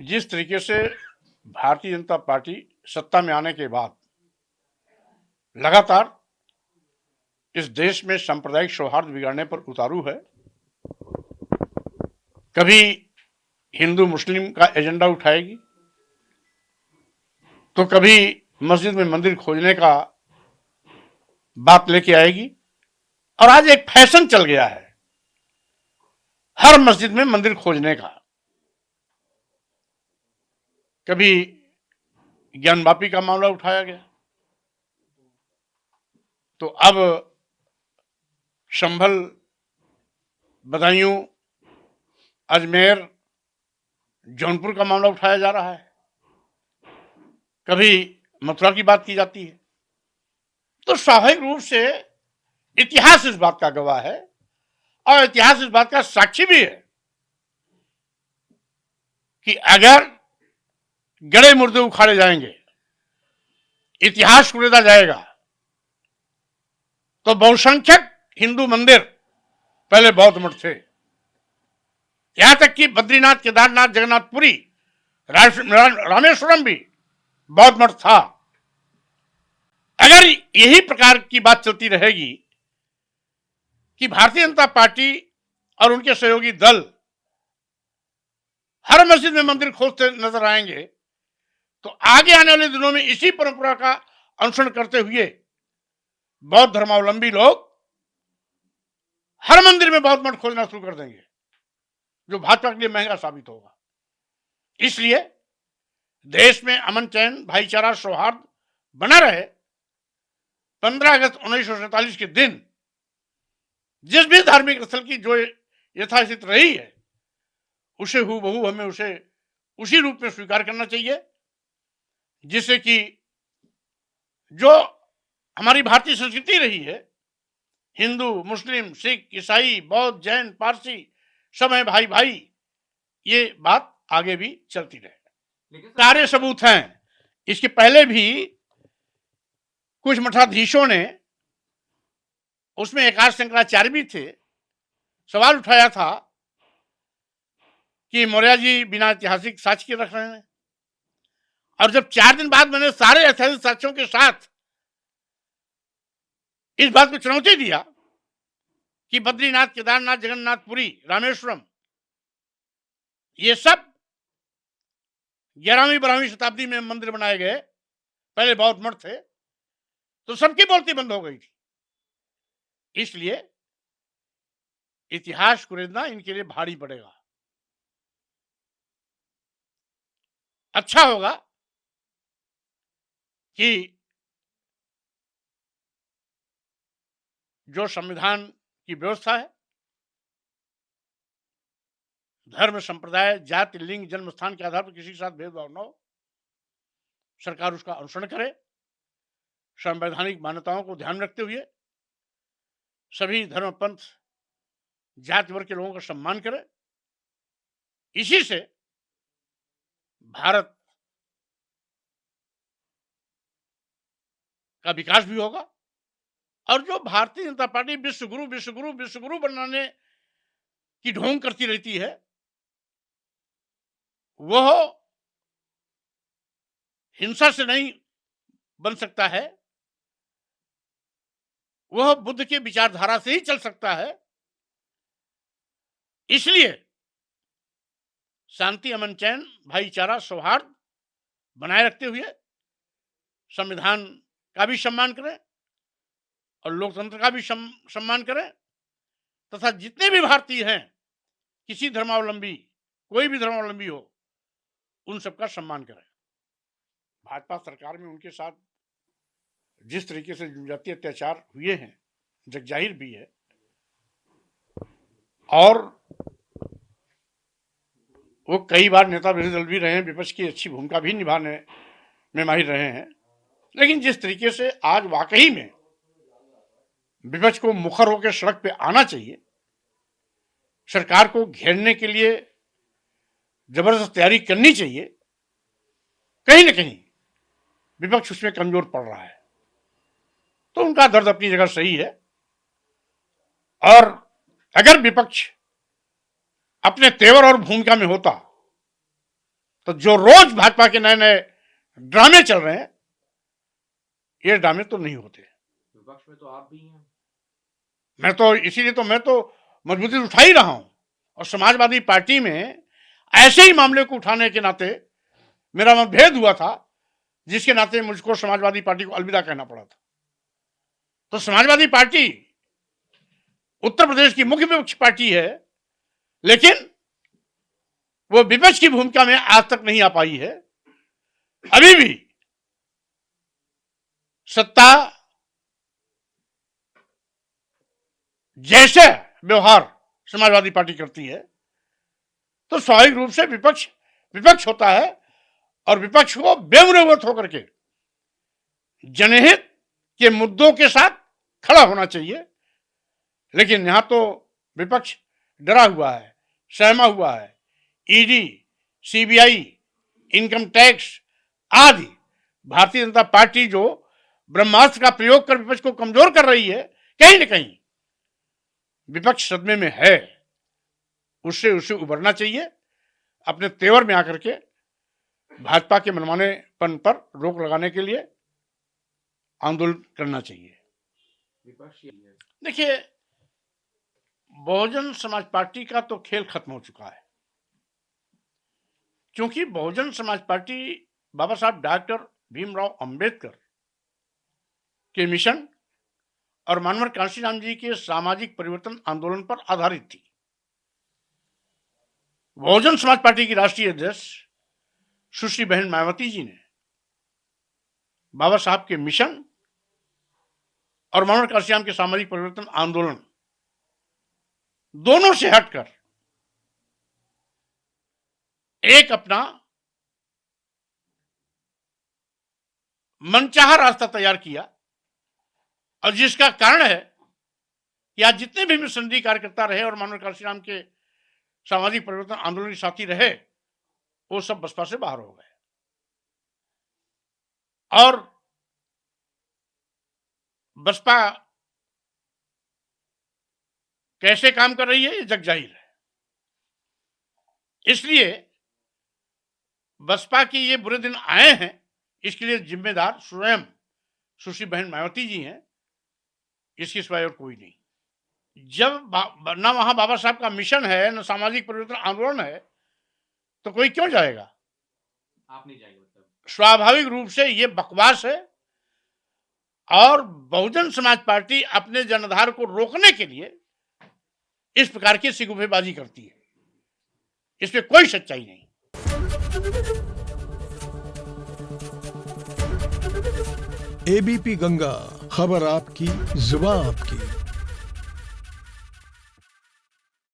जिस तरीके से भारतीय जनता पार्टी सत्ता में आने के बाद लगातार इस देश में सांप्रदायिक सौहार्द बिगाड़ने पर उतारू है, कभी हिंदू मुस्लिम का एजेंडा उठाएगी तो कभी मस्जिद में मंदिर खोजने का बात लेके आएगी। और आज एक फैशन चल गया है हर मस्जिद में मंदिर खोजने का। कभी ज्ञानवापी का मामला उठाया गया तो अब संभल, बदायूं, अजमेर, जौनपुर का मामला उठाया जा रहा है। कभी मथुरा की बात की जाती है। तो स्वाभाविक रूप से इतिहास इस बात का गवाह है और इतिहास इस बात का साक्षी भी है कि अगर गड़े मुर्दे उखाड़े जाएंगे, इतिहास कुरेदा जाएगा, तो बहुसंख्यक हिंदू मंदिर पहले बौद्ध मठ थे। यहां तक कि बद्रीनाथ, केदारनाथ, जगन्नाथपुरी, रामेश्वरम भी बौद्ध मठ था। अगर यही प्रकार की बात चलती रहेगी कि भारतीय जनता पार्टी और उनके सहयोगी दल हर मस्जिद में मंदिर खोजते नजर आएंगे, तो आगे आने वाले दिनों में इसी परंपरा का अनुसरण करते हुए बौद्ध धर्मावलंबी लोग हर मंदिर में बौद्ध मठ खोजना शुरू कर देंगे, जो भाजपा के लिए महंगा साबित होगा। इसलिए देश में अमन, चैन, भाईचारा, सौहार्द बना रहे। 15 अगस्त 1947 के दिन जिस भी धार्मिक स्थल की जो यथास्थिति रही है, उसे हूबहू हमें उसे उसी रूप में स्वीकार करना चाहिए, जिससे कि जो हमारी भारतीय संस्कृति रही है, हिंदू, मुस्लिम, सिख, ईसाई, बौद्ध, जैन, पारसी सब है भाई भाई, ये बात आगे भी चलती रहे। सारे सबूत हैं। इसके पहले भी कुछ मठाधीशों ने, उसमें एकाश शंकराचार्य भी थे, सवाल उठाया था कि मौर्य जी बिना ऐतिहासिक साक्ष्य रख रहे हैं। और जब 4 दिन बाद मैंने सारे ऐतिहासिक साक्ष्यों के साथ इस बात को चुनौती दिया कि बद्रीनाथ, केदारनाथ, जगन्नाथपुरी, रामेश्वरम, ये सब 11वीं 12वीं शताब्दी में मंदिर बनाए गए, पहले बौद्ध मठ थे, तो सबकी बोलती बंद हो गई थी। इसलिए इतिहास कुरेदना इनके लिए भारी पड़ेगा। अच्छा होगा कि जो संविधान की व्यवस्था है, धर्म, संप्रदाय, जाति, लिंग, जन्म स्थान के आधार पर किसी के साथ भेदभाव न हो, सरकार उसका अनुसरण करे। संवैधानिक मान्यताओं को ध्यान रखते हुए सभी धर्म, पंथ, जाति, वर्ग के लोगों का सम्मान करे। इसी से भारत का विकास भी होगा। और जो भारतीय जनता पार्टी विश्वगुरु विश्वगुरु विश्वगुरु बनाने की ढोंग करती रहती है, वह हिंसा से नहीं बन सकता है, वह बुद्ध के विचारधारा से ही चल सकता है। इसलिए शांति, अमन, चैन, भाईचारा, सौहार्द बनाए रखते हुए संविधान का भी सम्मान करें और लोकतंत्र का भी सम्मान करें, तथा जितने भी भारतीय हैं, किसी धर्मावलंबी, कोई भी धर्मावलंबी हो, उन सबका सम्मान करें। भाजपा सरकार में उनके साथ जिस तरीके से जनजातीय अत्याचार हुए हैं, जगजाहिर भी है। और वो कई बार नेता विरोधी दल भी रहे हैं, विपक्ष की अच्छी भूमिका भी निभाने में माहिर रहे हैं। लेकिन जिस तरीके से आज वाकई में विपक्ष को मुखर होकर सड़क पे आना चाहिए, सरकार को घेरने के लिए जबरदस्त तैयारी करनी चाहिए, कहीं ना कहीं विपक्ष उसमें कमजोर पड़ रहा है। तो उनका दर्द अपनी जगह सही है। और अगर विपक्ष अपने तेवर और भूमिका में होता तो जो रोज भाजपा के नए नए ड्रामे चल रहे हैं, ये ड्रामे तो नहीं होते। विपक्ष में तो आप भी हैं। मैं तो इसीलिए तो मैं तो मजबूती उठा ही रहा हूं, और समाजवादी पार्टी में ऐसे ही मामले को उठाने के नाते मेरा मतभेद हुआ था, जिसके नाते मुझको समाजवादी पार्टी को अलविदा कहना पड़ा था। तो समाजवादी पार्टी उत्तर प्रदेश की मुख्य विपक्ष पार्टी है, लेकिन वो विपक्ष की भूमिका में आज तक नहीं आ पाई है। अभी भी सत्ता जैसे व्यवहार समाजवादी पार्टी करती है, तो स्वाभाविक रूप से विपक्ष विपक्ष होता है, और विपक्ष को बेमुरवत होकर के जनहित के मुद्दों के साथ खड़ा होना चाहिए। लेकिन यहां तो विपक्ष डरा हुआ है, सहमा हुआ है। ईडी, सीबीआई, इनकम टैक्स आदि भारतीय जनता पार्टी जो ब्रह्मास्त्र का प्रयोग कर विपक्ष को कमजोर कर रही है, कहीं न कहीं विपक्ष सदमे में है। उससे उभरना चाहिए, अपने तेवर में आकर के भाजपा के मनमानेपन पर रोक लगाने के लिए आंदोलन करना चाहिए। देखिए, बहुजन समाज पार्टी का तो खेल खत्म हो चुका है, क्योंकि बहुजन समाज पार्टी बाबा साहब डॉक्टर भीमराव अंबेडकर के मिशन और मानवर कांशीराम जी के सामाजिक परिवर्तन आंदोलन पर आधारित थी। बहुजन समाज पार्टी की राष्ट्रीय अध्यक्ष सुश्री बहन मायावती जी ने बाबा साहब के मिशन और मानवर कांशीराम के सामाजिक परिवर्तन आंदोलन दोनों से हटकर एक अपना मनचाहा रास्ता तैयार किया, और जिसका कारण है कि आज जितने भी मिशनरी कार्यकर्ता रहे और मानवर कांशीराम के सामाजिक परिवर्तन आंदोलन के साथी रहे, वो सब बसपा से बाहर हो गए। और बसपा कैसे काम कर रही है, ये जग जाहिर है। इसलिए बसपा की ये बुरे दिन आए हैं, इसके लिए जिम्मेदार स्वयं सुश्री बहन मायावती जी हैं, इसकी सिवाय और कोई नहीं। जब ना वहां बाबा साहब का मिशन है, ना सामाजिक परिवर्तन आंदोलन है, तो कोई क्यों जाएगा? आप नहीं जाएंगे मतलब? स्वाभाविक रूप से ये बकवास है, और बहुजन समाज पार्टी अपने जनाधार को रोकने के लिए इस प्रकार की सिगुफेबाजी करती है। इसमें कोई सच्चाई नहीं। एबीपी गंगा, खबर आपकी, जुबान आपकी।